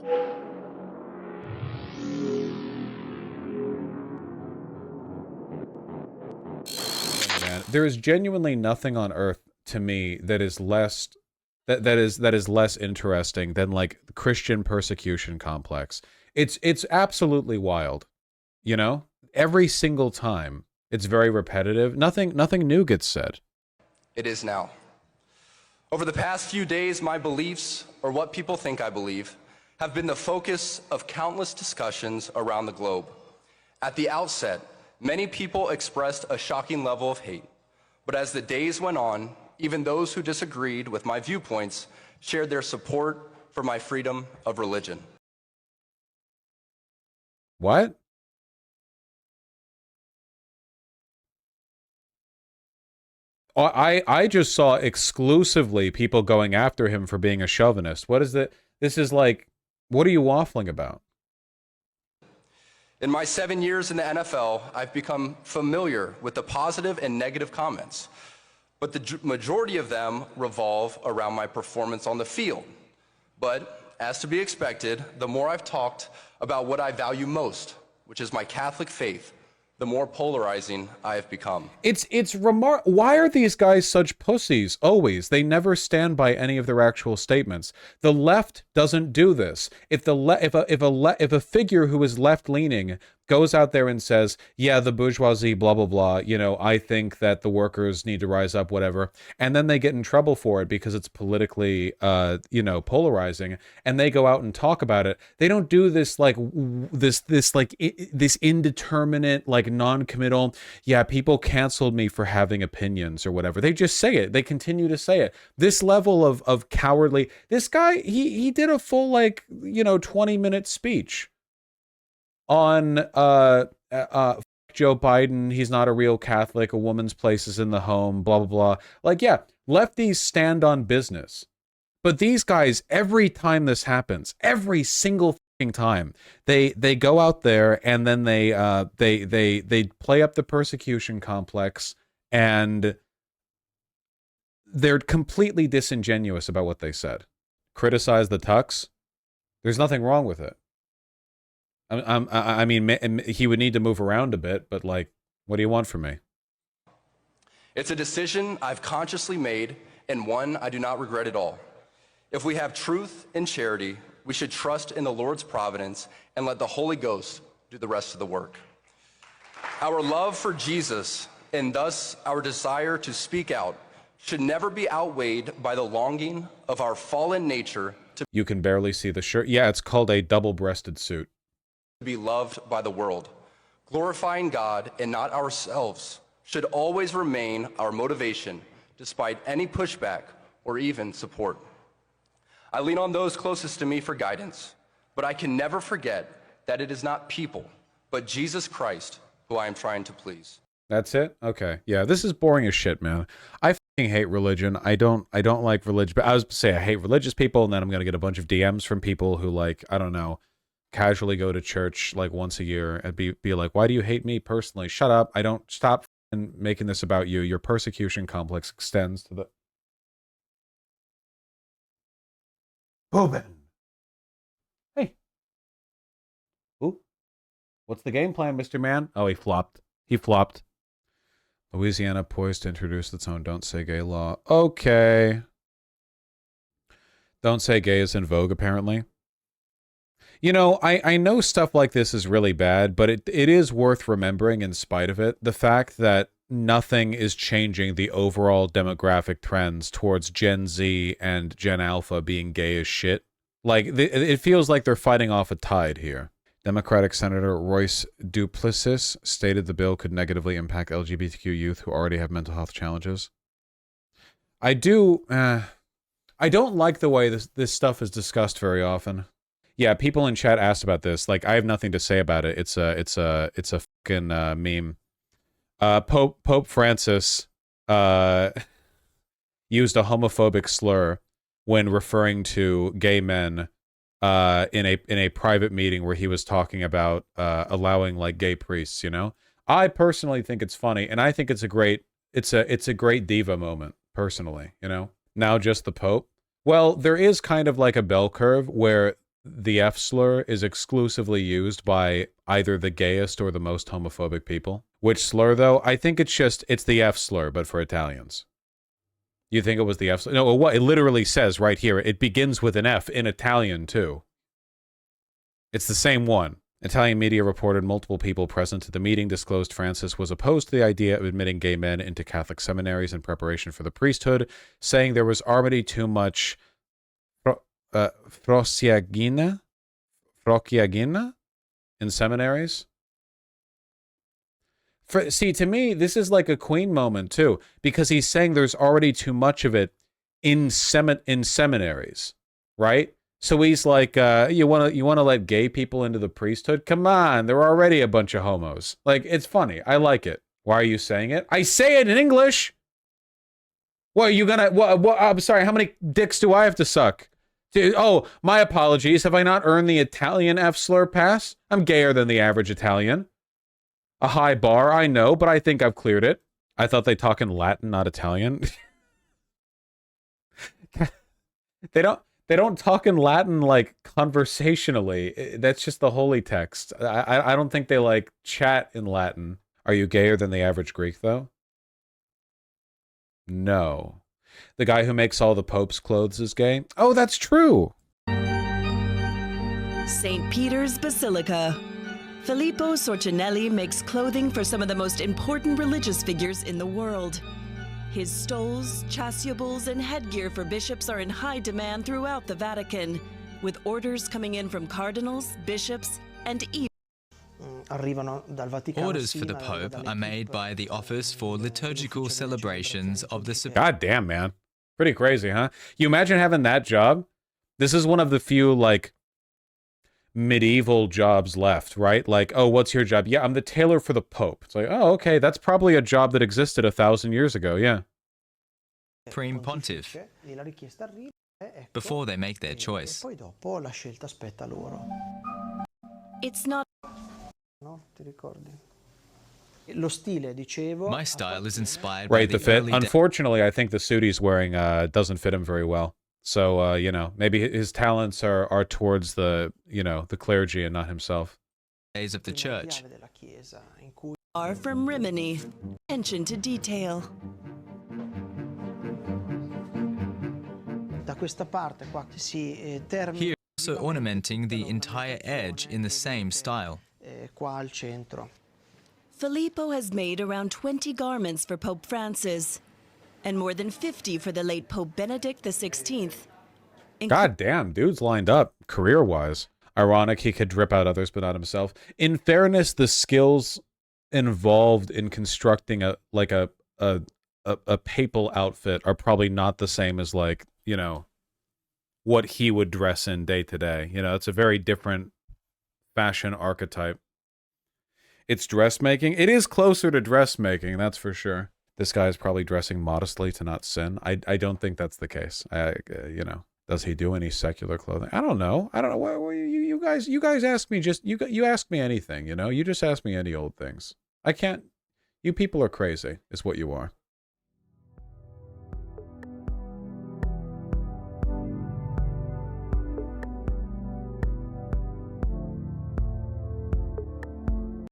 Man, there is genuinely nothing on earth to me that is less that is less interesting than like the Christian persecution complex. It's absolutely wild, you know? Every single time it's very repetitive. Nothing new gets said. It is now. Over the past few days, my beliefs, or what people think I believe, have been the focus of countless discussions around the globe. At the outset, many people expressed a shocking level of hate, but as the days went on, even those who disagreed with my viewpoints shared their support for my freedom of religion. What? I just saw exclusively people going after him for being a chauvinist. What is that? This is like, what are you waffling about? In my 7 years in the NFL, I've become familiar with the positive and negative comments, but the majority of them revolve around my performance on the field. But as to be expected, the more I've talked about what I value most, which is my Catholic faith, the more polarizing I have become. It's why are these guys such pussies always? They never stand by any of their actual statements. The left doesn't do this. If a figure who is left-leaning goes out there and says, yeah, the bourgeoisie, blah, blah, blah, you know, I think that the workers need to rise up, whatever, and then they get in trouble for it because it's politically, you know, polarizing, and they go out and talk about it, they don't do this, like, this indeterminate, like, non-committal, yeah, people canceled me for having opinions or whatever. They just say it. They continue to say it. This level of cowardly, this guy, he did a full, like, you know, 20-minute speech on Joe Biden, he's not a real Catholic, a woman's place is in the home, blah, blah, blah. Like, yeah, lefties stand on business. But these guys, every time this happens, every single time, they go out there and then they play up the persecution complex, and they're completely disingenuous about what they said. Criticize the tux. There's nothing wrong with it. I mean, he would need to move around a bit, but, like, what do you want from me? It's a decision I've consciously made, and one I do not regret at all. If we have truth and charity, we should trust in the Lord's providence and let the Holy Ghost do the rest of the work. Our love for Jesus, and thus our desire to speak out, should never be outweighed by the longing of our fallen nature to You can barely see the shirt. Yeah, it's called a double-breasted suit. Be loved by the world. Glorifying God and not ourselves should always remain our motivation, despite any pushback or even support. I lean on those closest to me for guidance, but I can never forget that it is not people, but Jesus Christ who I am trying to please. That's it? Okay. Yeah, this is boring as shit, man. I fucking hate religion. I don't like religion, but I was to say I hate religious people, and then I'm going to get a bunch of DMs from people who, like, I don't know, casually go to church like once a year and be like, why do you hate me personally? Shut up. I don't. Stop making this about you. Your persecution complex extends to the Boban. Hey. Ooh. What's the game plan, Mr. Man? Oh, he flopped. He flopped. Louisiana poised to introduce its own Don't Say Gay law. Okay. Don't Say Gay is in vogue, apparently. You know, I know stuff like this is really bad, but it is worth remembering in spite of it. The fact that nothing is changing the overall demographic trends towards Gen Z and Gen Alpha being gay as shit. Like, it feels like they're fighting off a tide here. Democratic Senator Royce Duplessis stated the bill could negatively impact LGBTQ youth who already have mental health challenges. I don't like the way this stuff is discussed very often. Yeah, people in chat asked about this. Like, I have nothing to say about it. It's a fucking meme. Pope Francis used a homophobic slur when referring to gay men in a private meeting where he was talking about allowing, like, gay priests, you know? I personally think it's funny, and I think it's a great diva moment, personally, you know? Now just the Pope. Well, there is kind of like a bell curve where the F slur is exclusively used by either the gayest or the most homophobic people. Which slur, though? I think it's the F slur, but for Italians. You think it was the F slur? No, what it literally says right here. It begins with an F in Italian, too. It's the same one. Italian media reported multiple people present at the meeting disclosed Francis was opposed to the idea of admitting gay men into Catholic seminaries in preparation for the priesthood, saying there was already too much frociagina in seminaries. See, to me, this is like a Queen moment, too, because he's saying there's already too much of it in seminaries, right? So he's like, you want to let gay people into the priesthood? Come on, there are already a bunch of homos. Like, it's funny. I like it. Why are you saying it? I say it in English. What, are you gonna, what, I'm sorry, how many dicks do I have to suck? Oh, my apologies. Have I not earned the Italian F slur pass? I'm gayer than the average Italian. A high bar, I know, but I think I've cleared it. I thought they talk in Latin, not Italian. They don't talk in Latin, like, conversationally. That's just the holy text. I don't think they, like, chat in Latin. Are you gayer than the average Greek, though? No. The guy who makes all the Pope's clothes is gay? Oh, that's true! St. Peter's Basilica. Filippo Sorcinelli makes clothing for some of the most important religious figures in the world. His stoles, chasubles, and headgear for bishops are in high demand throughout the Vatican, with orders coming in from cardinals, bishops, and even orders for the Pope are made by the Office for Liturgical Celebrations of the God damn, man. Pretty crazy, huh? You imagine having that job? This is one of the few, like, medieval jobs left, right? Like, oh, what's your job? Yeah, I'm the tailor for the Pope. It's like, oh, okay, that's probably a job that existed 1,000 years ago, yeah. Supreme Pontiff, before they make their choice. it's not My style is inspired Right, by the fit. early Unfortunately, I think the suit he's wearing doesn't fit him very well. So, you know, maybe his talents are towards the, you know, the clergy and not himself. days of the church. far from Rimini. Attention to detail. Here, also ornamenting the entire edge in the same style. Filippo has made around 20 garments for Pope Francis, and more than 50 for the late Pope Benedict XVI. God damn, dude's lined up, career-wise. Ironic he could drip out others, but not himself. In fairness, the skills involved in constructing a papal outfit are probably not the same as, like, you know, what he would dress in day to day. You know, it's a very different fashion archetype. It's dressmaking. It is closer to dressmaking, that's for sure. This guy is probably dressing modestly to not sin. I don't think that's the case. You know, does he do any secular clothing? I don't know. You guys ask me you ask me anything, you know? You just ask me any old things. I can't. You people are crazy, is what you are.